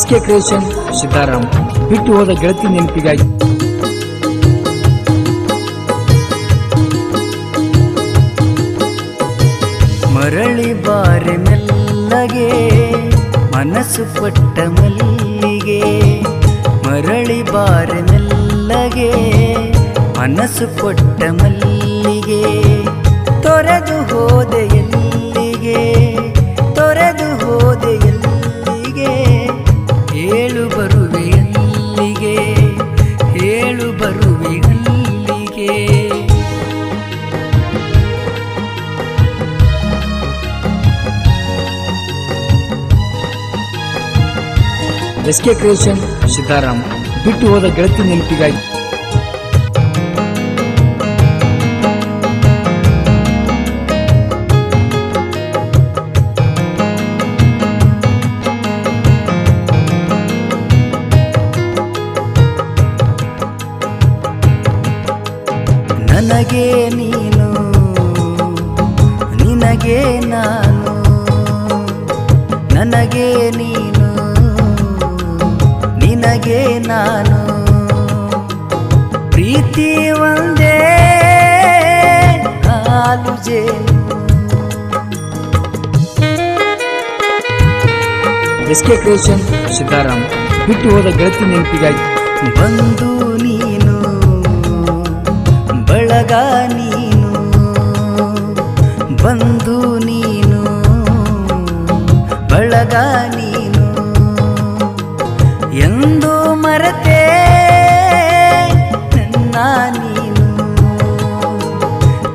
SK creation Siddaram ಬಿಟ್ಟು ಹೋದ ಗೆಳತಿ ನೆನಪಿಗಾಗಿ ಮರಳಿ ಬಾರೆ ಮೆಲ್ಲಗೆ ಮನಸ್ಸು ಪಟ್ಟ ಮಲ್ಲಿಗೆ ಮರಳಿ ಬಾರೆ ಮೆಲ್ಲಗೆ ಮನಸ್ಸು ಕೊಟ್ಟ ಮಲ್ಲಿಗೆ ತೊರೆದು ಹೋದೆ ಎಲ್ಲಿಗೆ ತೊರೆದು ಹೋದೆ ಎಲ್ಲಿಗೆ ಹೇಳು ಬರುವೆ ಅಲ್ಲಿಗೆ ಹೇಳು ಬರುವೆ ಅಲ್ಲಿಗೆ SK ಕ್ರಿಯೇಷನ್ ಸಿದ್ದಾರಾಮ್ ಬಿಟ್ಟು ಹೋದ ಗೆಳತಿ ನೆನಪಿಗಾಗಿ ನನಗೆ ನೀನು ನಿನಗೆ ನಾನು ನನಗೆ ನೀನು ನಿನಗೆ ನಾನು ಪ್ರೀತಿ ಒಂದೇ ಹಾಲು ಜೇನು SK ಕ್ರಿಯೇಷನ್ ಸಿದ್ದಾರಾಮ್ ಬಿಟ್ಟು ಹೋದ ಗೆಳತಿ ನೆನಪಿಗಾಗಿ ಬಂದು ನೀನು ಬಳಗ ನೀನು ಬಂದು ನೀನು ಬಳಗ ನೀನು ಎಂದು ಮರೆತೆ ನನ್ನ ನೀನು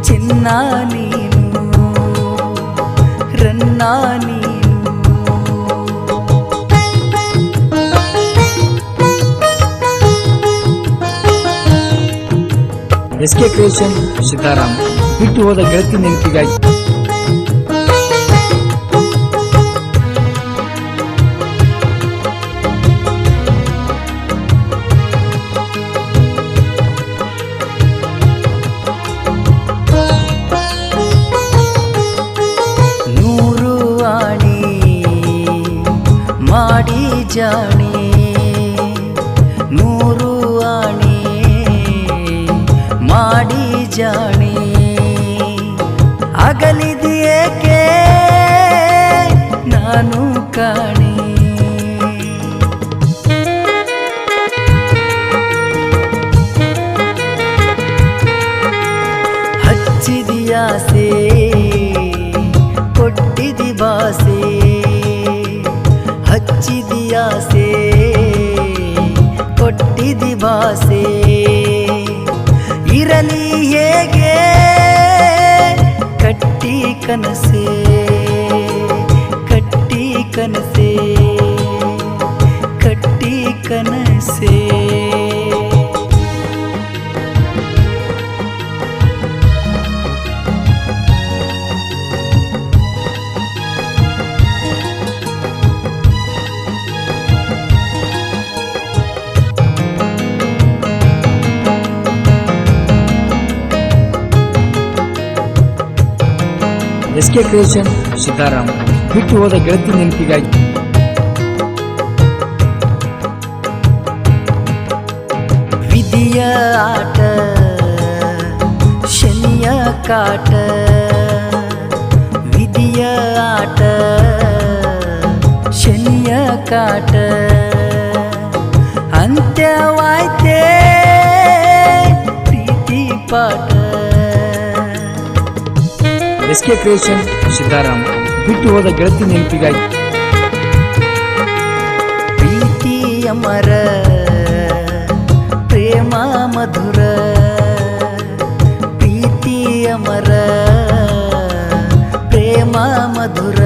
ಚಿನ್ನ ನೀನು ರನ್ನ ನೀನು SK ಕ್ರಿಯೇಷನ್ ಸಿದ್ದಾರಾಮ್ ಬಿಟ್ಟು ಹೋದ ಗೆಳತಿ ನೆನಪಿಗಾಗಿ ನೂರು ಆಣಿ ಮಾಡಿ ಜಾಣಿ ನೂರು ಆಣಿ ಮಾಡಿ ಜಾಣಿ ಅಗಲಿದೆಯೇಕೆ ನಾನು ಕಾಣಿ ಹಚ್ಚಿದಿಯಾಸೆ ಕೊಟ್ಟಿದಿ ಬಾಸೆ ಹಚ್ಚಿದಿಯಾಸೆ ಕೊಟ್ಟಿದಿ ಬಾಸೆ ಇರಲಿ ಹೇಗೆ ಕಟ್ಟಿ ಕನಸೆ ಕಟ್ಟಿ ಕನಸೆ ಕಟ್ಟಿ ಕನಸೆ SK ಕ್ರಿಯೇಷನ್ ಸಿದ್ದಾರಾಮ್ ಬಿಟ್ಟು ಹೋದ ಗೆಳತಿ ನೆನಪಿಗಾಗಿ ವಿಧಿಯ ಆಟ ಶನಿಯ ಕಾಟ ವಿಧಿಯ ಆಟ ಶನಿಯ ಕಾಟ ಅಂತ್ಯವಾಯ್ತೇ ಪ್ರೀತಿ ಪಾಠ SK ಕ್ರಿಯೇಷನ್ ಸಿದ್ದಾರಾಮ್ ಬಿಟ್ಟು ಹೋದ ಗೆಳತಿ ನೆನಪಿಗಾಗಿ ಪ್ರೀತಿ ಅಮರ ಪ್ರೇಮ ಮಧುರ ಪ್ರೀತಿ ಅಮರ ಪ್ರೇಮ ಮಧುರ